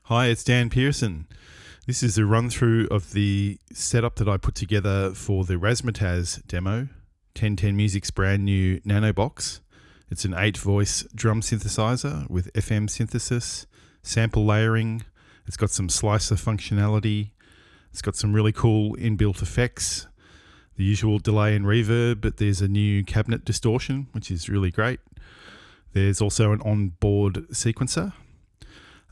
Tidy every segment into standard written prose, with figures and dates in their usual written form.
Hi, it's Dan Pearson. This is a run-through of the setup that I put together for the Razzmatazz demo, 1010music's brand new nanobox. It's an 8-voice drum synthesizer with FM synthesis, sample layering. It's got some slicer functionality. It's got some really cool inbuilt effects, the usual delay and reverb, but there's a new cabinet distortion, which is really great. There's also an onboard sequencer.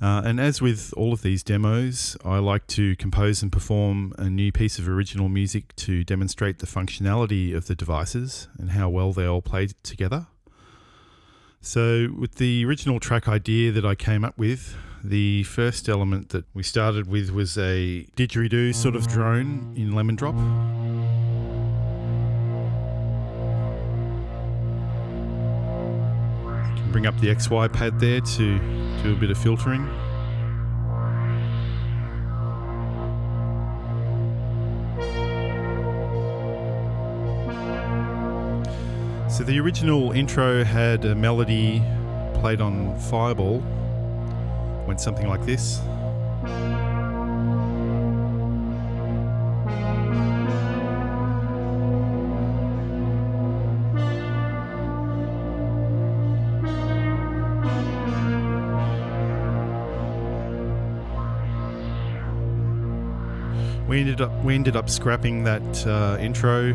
And as with all of these demos, I like to compose and perform a new piece of original music to demonstrate the functionality of the devices and how well they all play together. So with the original track idea that I came up with, the first element that we started with was a didgeridoo sort of drone in Lemon Drop. You can bring up the XY pad there to do a bit of filtering. So the original intro had a melody played on Fireball, went something like this. We ended up scrapping that intro. I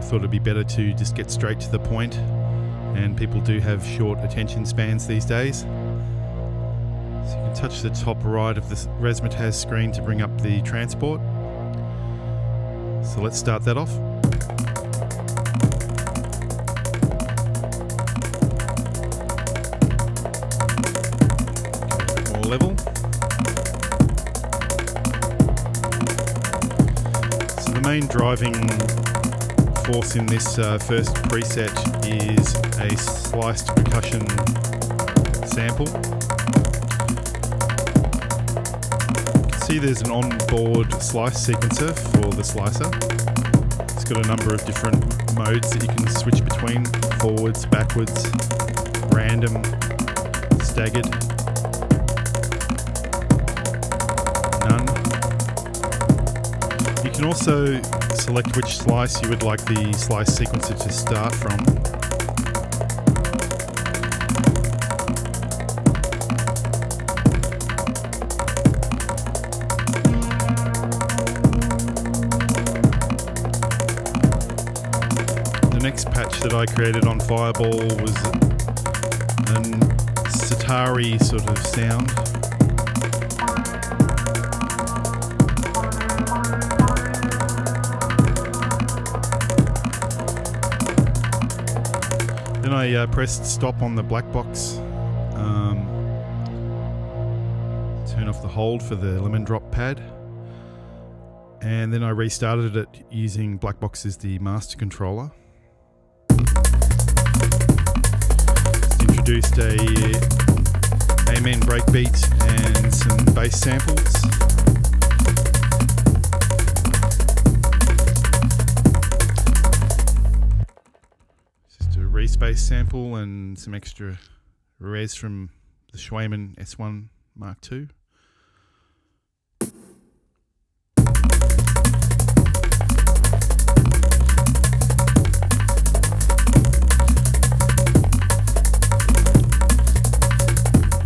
thought it'd be better to just get straight to the point, and people do have short attention spans these days. So you can touch the top right of the Razzmatazz screen to bring up the transport. So let's start that off. A bit more level. So the main driving force in this first preset is a sliced percussion sample. You can see there's an onboard slice sequencer for the slicer. It's got a number of different modes that you can switch between: forwards, backwards, random, staggered, none. You can also select which slice you would like the slice sequencer to start from. The next patch that I created on Fireball was an sitar-y sort of sound. Then I pressed stop on the black box, turn off the hold for the Lemon Drop pad, and then I restarted it using black box as the master controller. Just introduced a Amen breakbeat and some bass samples. Space sample and some extra res from the Schwayman S1 Mark II.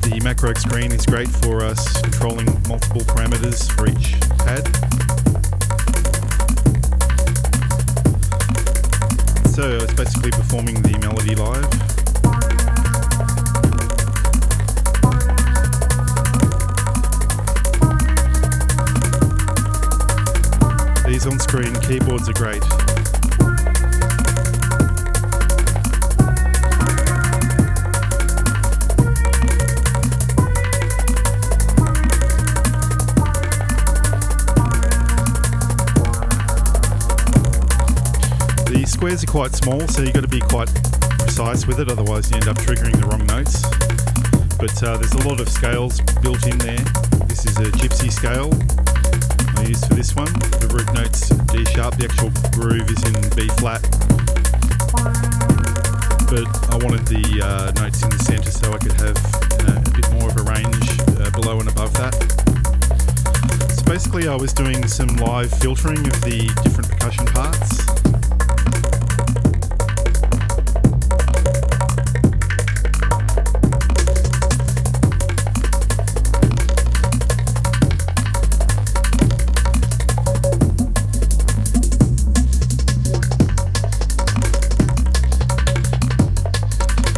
The macro screen is great for us controlling multiple parameters for each pad. So it's basically performing the melody live. These on-screen keyboards are great. The squares are quite small, so you've got to be quite precise with it, otherwise you end up triggering the wrong notes. But there's a lot of scales built in there. This is a gypsy scale I used for this one. The root note's D sharp, the actual groove is in B flat. But I wanted the notes in the centre so I could have a bit more of a range below and above that. Previously I was doing some live filtering of the different percussion parts.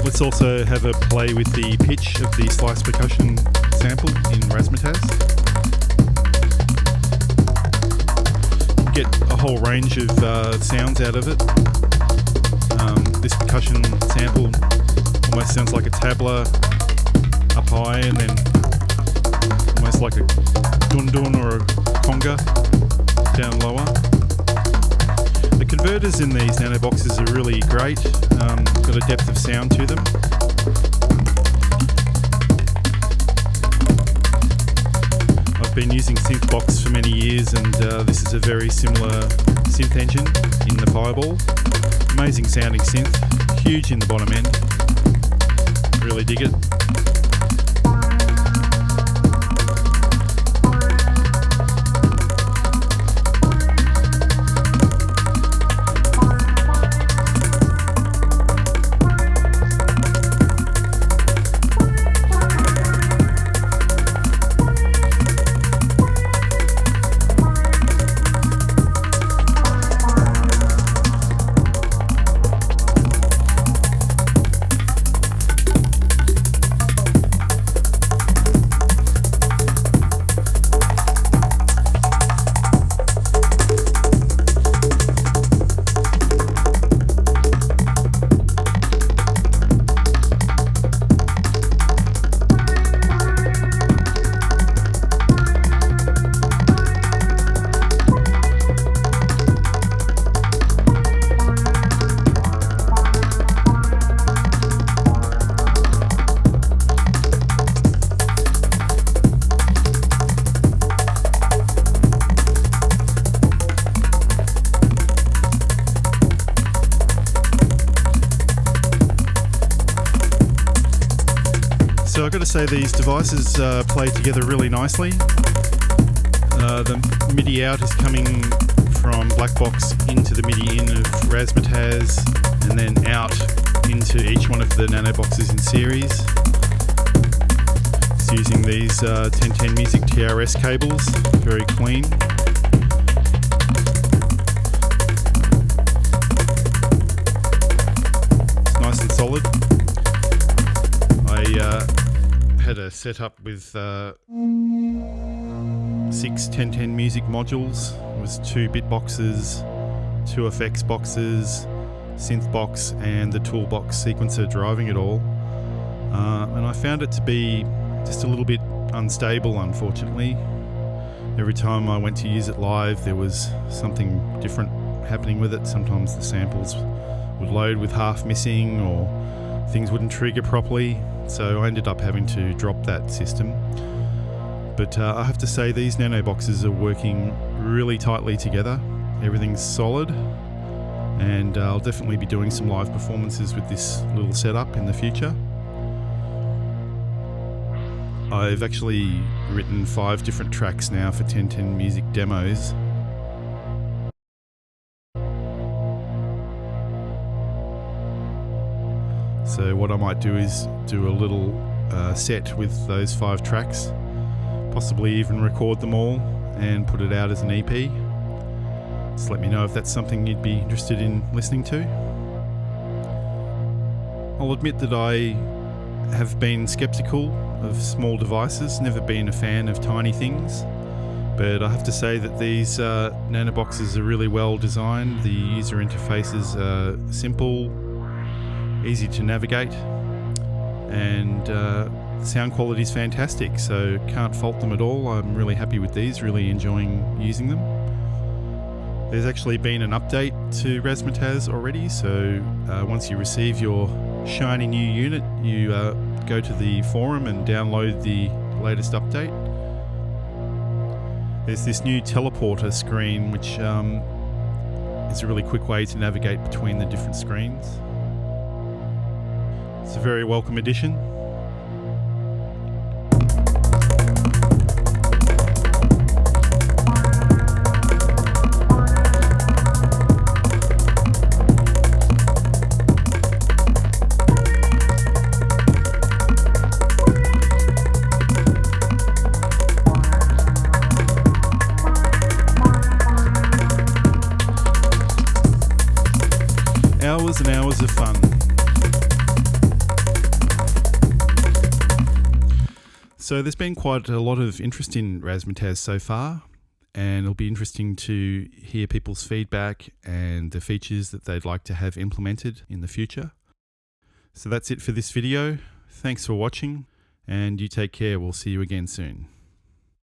Let's also have a play with the pitch of the slice percussion sample in Razzmatazz. You get a whole range of sounds out of it. This percussion sample almost sounds like a tabla up high, and then almost like a dun-dun or a conga down lower. The converters in these nanoboxes are really great, got a depth of sound to them. I've been using Synthbox for many years, and this is a very similar synth engine in the Fireball. Amazing sounding synth, huge in the bottom end, really dig it. So I've got to say these devices play together really nicely. The MIDI out is coming from Blackbox into the MIDI in of Razzmatazz, and then out into each one of the nanoboxes in series. It's using these 1010music TRS cables, very clean. It's nice and solid. I had a setup with 6 1010music modules. It was 2 bit boxes, 2 effects boxes, synth box, and the toolbox sequencer driving it all. And I found it to be just a little bit unstable, unfortunately. Every time I went to use it live, there was something different happening with it. Sometimes the samples would load with half missing, or things wouldn't trigger properly. So I ended up having to drop that system. But I have to say, these nanoboxes are working really tightly together. Everything's solid, and I'll definitely be doing some live performances with this little setup in the future. I've actually written 5 different tracks now for 1010music demos. So what I might do is do a little set with those 5 tracks, possibly even record them all and put it out as an EP. Just let me know if that's something you'd be interested in listening to. I'll admit that I have been skeptical of small devices, never been a fan of tiny things, but I have to say that these nanoboxes are really well designed. The user interfaces are simple, easy to navigate, and sound quality is fantastic, so can't fault them at all. I'm really happy with these, really enjoying using them. There's actually been an update to Razzmatazz already, so once you receive your shiny new unit, you go to the forum and download the latest update. There's this new teleporter screen, which is a really quick way to navigate between the different screens. It's a very welcome addition. hours and hours of fun. So there's been quite a lot of interest in Razzmatazz so far, and it'll be interesting to hear people's feedback and the features that they'd like to have implemented in the future. So that's it for this video. Thanks for watching, and you take care. We'll see you again soon.